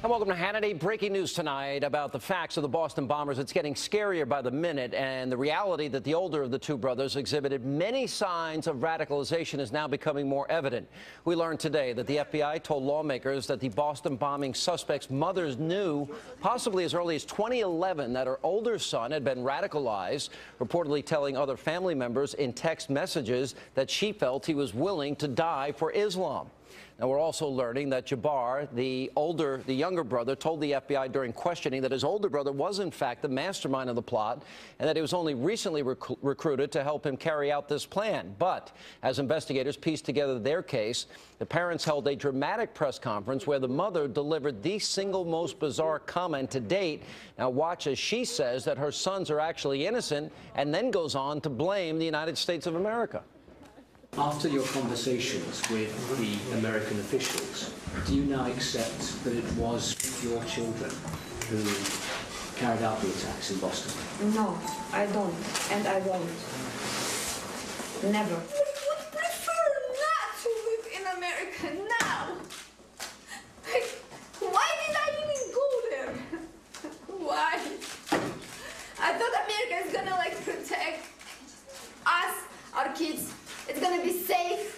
And welcome to Hannity. Breaking news tonight about the facts of the Boston bombers. It's getting scarier by the minute, and the reality that the older of the two brothers exhibited many signs of radicalization is now becoming more evident. We learned today that the FBI told lawmakers that the Boston bombing suspect's mothers knew, possibly as early as 2011, that her older son had been radicalized, reportedly telling other family members in text messages that she felt he was willing to die for Islam. Now, we're also learning that Jabbar, the younger brother, told the FBI during questioning that his older brother was, in fact, the mastermind of the plot and that he was only recently recruited to help him carry out this plan. But as investigators pieced together their case, the parents held a dramatic press conference where the mother delivered the single most bizarre comment to date. Now, watch as she says that her sons are actually innocent and then goes on to blame the United States of America. After your conversations with the American officials, do you now accept that it was your children who carried out the attacks in Boston? No, I don't, and I won't. Never. I would prefer not to live in America now. Like, why did I even go there? Why? I thought America is gonna like protect us, our kids. It's gonna be safe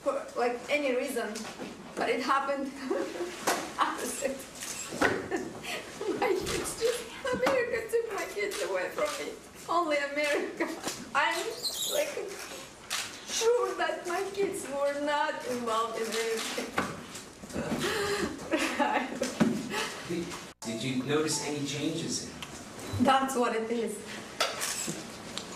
for like any reason, but it happened opposite. My kids just, America took my kids away from me. Only America. I'm like sure that my kids were not involved in anything. Did you notice any changes? That's what it is.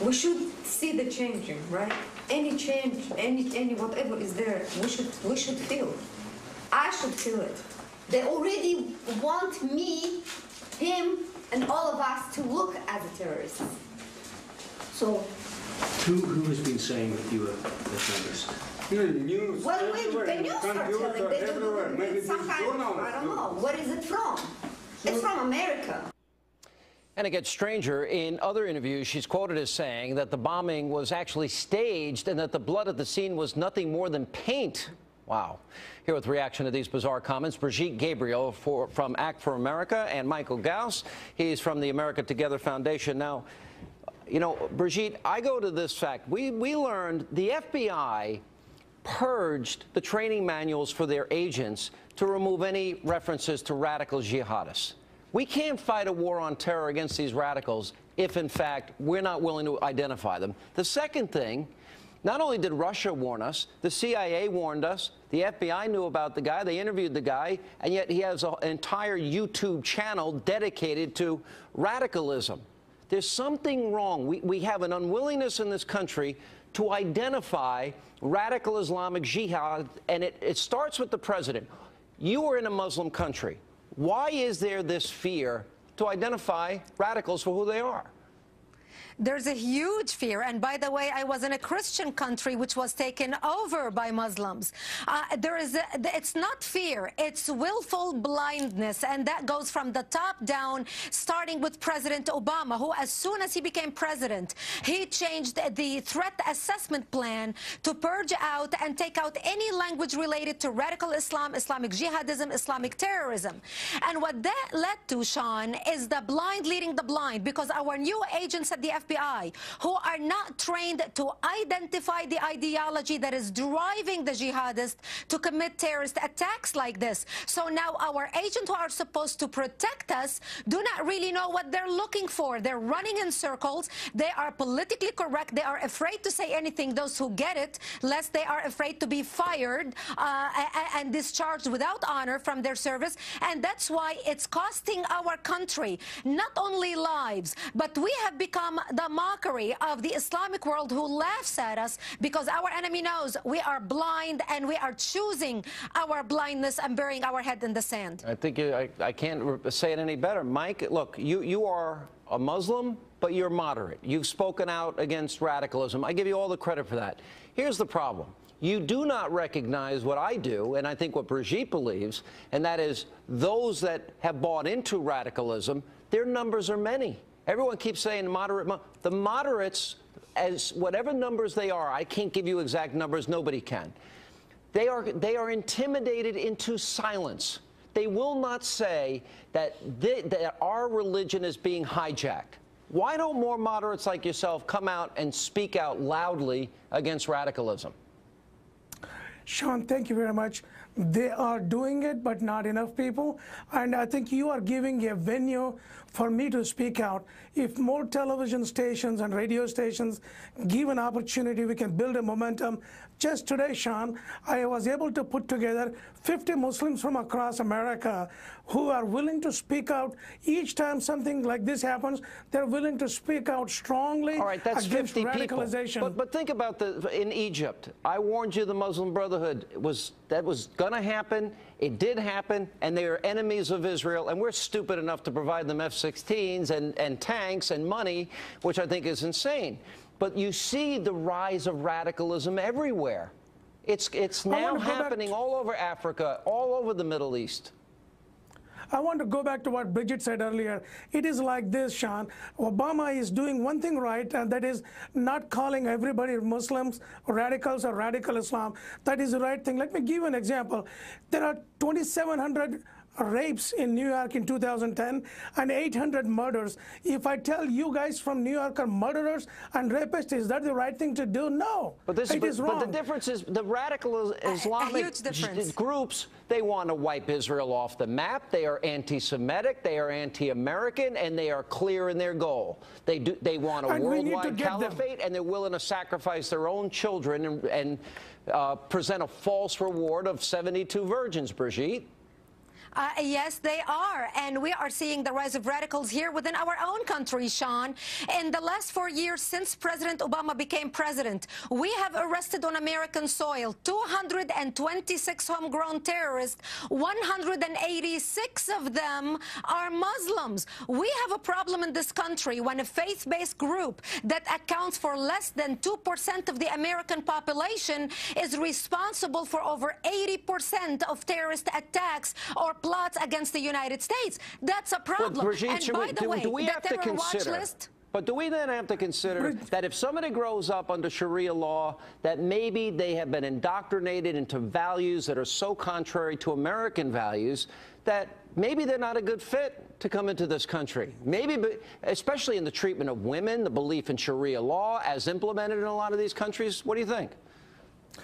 We should see the changing, right? Any change, any whatever is there, we should feel. I should feel it. They already want me, him, and all of us to look as a terrorist. So. Who has been saying that you were a terrorist? News. Well, the news are telling. They do some kind of, I don't know. Where is it from? It's from America. And it gets stranger. In other interviews, she's quoted as saying that the bombing was actually staged and that the blood at the scene was nothing more than paint. Wow. Here with reaction to these bizarre comments, Brigitte Gabriel from Act for America and Michael Ghouse. He's from the America Together Foundation. Now, you know, Brigitte, I go to this fact. We learned the FBI purged the training manuals for their agents to remove any references to radical jihadists. We can't fight a war on terror against these radicals if, in fact, we're not willing to identify them. The second thing, not only did Russia warn us, the CIA warned us, the FBI knew about the guy, they interviewed the guy, and yet he has an entire YouTube channel dedicated to radicalism. There's something wrong. We have an unwillingness in this country to identify radical Islamic jihad, and it starts with the president. You are in a Muslim country. Why is there this fear to identify radicals for who they are? There's a huge fear. And by the way, I was in a Christian country which was taken over by Muslims. It's not fear, it's willful blindness. And that goes from the top down, starting with President Obama, who as soon as he became president, he changed the threat assessment plan to purge out and take out any language related to radical Islam, Islamic jihadism, Islamic terrorism. And what that led to, Sean, is the blind leading the blind, because our new agents at the FBI, who are not trained to identify the ideology that is driving the jihadists to commit terrorist attacks like this. So now our agents who are supposed to protect us do not really know what they're looking for. They're running in circles. They are politically correct. They are afraid to say anything, those who get it, lest they are afraid to be fired and discharged without honor from their service. And that's why it's costing our country not only lives, but we have become the mockery of the Islamic world, who laughs at us because our enemy knows we are blind and we are choosing our blindness and burying our head in the sand. I think I can't say it any better. Mike, look, you are a Muslim, but you're moderate. You've spoken out against radicalism. I give you all the credit for that. Here's the problem. You do not recognize what I do, and I think what Brigitte believes, and that is those that have bought into radicalism, their numbers are many. Everyone keeps saying moderate. The moderates, as whatever numbers they are, I can't give you exact numbers, nobody can. They are intimidated into silence. they will not say that, that our religion is being hijacked. Why don't more moderates like yourself come out and speak out loudly against radicalism? Sean, thank you very much. They are doing it, but not enough people. And I think you are giving a venue for me to speak out. If more television stations and radio stations give an opportunity, we can build a momentum. Just today, Sean, I was able to put together 50 Muslims from across America who are willing to speak out. Each time something like this happens, they're willing to speak out strongly. All right, that's against 50 radicalization. people. But think about in Egypt. I warned you the Muslim Brotherhood that was going to happen. It did happen, and they are enemies of Israel, and we're stupid enough to provide them F-16s and tanks and money, which I think is insane. But you see the rise of radicalism everywhere. It's now happening all over Africa, all over the Middle East. I want to go back to what Brigitte said earlier. It is like this, Sean. Obama is doing one thing right, and that is not calling everybody Muslims, radicals, or radical Islam. That is the right thing. Let me give you an example. There are 2,700 rapes in New York in 2010 and 800 murders. If I tell you guys from New York are murderers and rapists, is that the right thing to do? No, it is wrong. But the difference is the radical Islamic groups, they want to wipe Israel off the map. They are anti-Semitic, they are anti-American, and they are clear in their goal. They want a worldwide caliphate, and they're willing to sacrifice their own children and present a false reward of 72 virgins, Brigitte. Yes, they are. And we are seeing the rise of radicals here within our own country, Sean. In the last 4 years since President Obama became president, we have arrested on American soil 226 homegrown terrorists. 186 of them are Muslims. We have a problem in this country when a faith-based group that accounts for less than 2% of the American population is responsible for over 80% of terrorist attacks or plots against the United States. That's a problem. Well, Brigitte, and by the way, do we have to consider, but do we then have to consider that if somebody grows up under Sharia law, that maybe they have been indoctrinated into values that are so contrary to American values that maybe they're not a good fit to come into this country? Maybe, especially in the treatment of women, the belief in Sharia law as implemented in a lot of these countries. What do you think?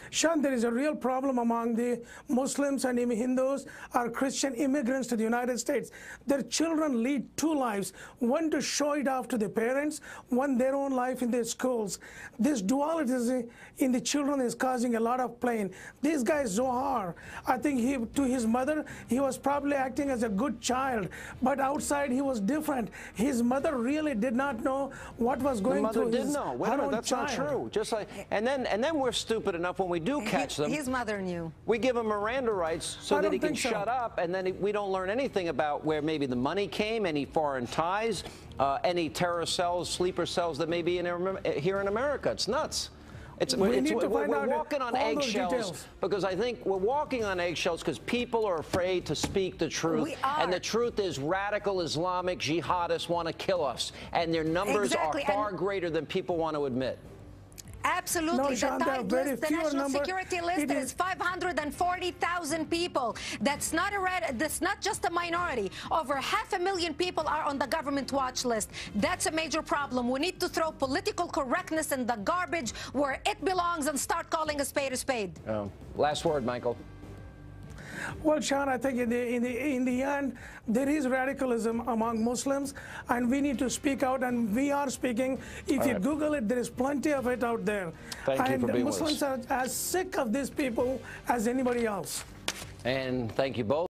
Sean, there is a real problem among the Muslims and Hindus or Christian immigrants to the United States. Their children lead two lives, one to show it off to the parents, one their own life in their schools. This duality in the children is causing a lot of pain. This guy, Zohar, I think to his mother, he was probably acting as a good child, but outside he was different. His mother really did not know what was going through his own child. Wait a minute, that's not true. Just like, and then we're stupid enough when we do catch them. His mother knew. We give him Miranda rights so that he can shut up, and then we don't learn anything about where maybe the money came, any foreign ties, any terror cells, sleeper cells that may be here in America. It's nuts. We're walking on eggshells because I think we're walking on eggshells because people are afraid to speak the truth. And the truth is radical Islamic jihadists want to kill us, and their numbers are far greater than people want to admit. Absolutely. No, Sean, the national security list is 540,000 people. That's not just a minority. Over 500,000 people are on the government watch list. That's a major problem. We need to throw political correctness in the garbage where it belongs and start calling a spade a spade. Last word, Michael. Well, Sean, I think in the end, there is radicalism among Muslims, and we need to speak out, and we are speaking. If you Google it, there is plenty of it out there. Thank you for being with us. Muslims are as sick of these people as anybody else. And thank you both.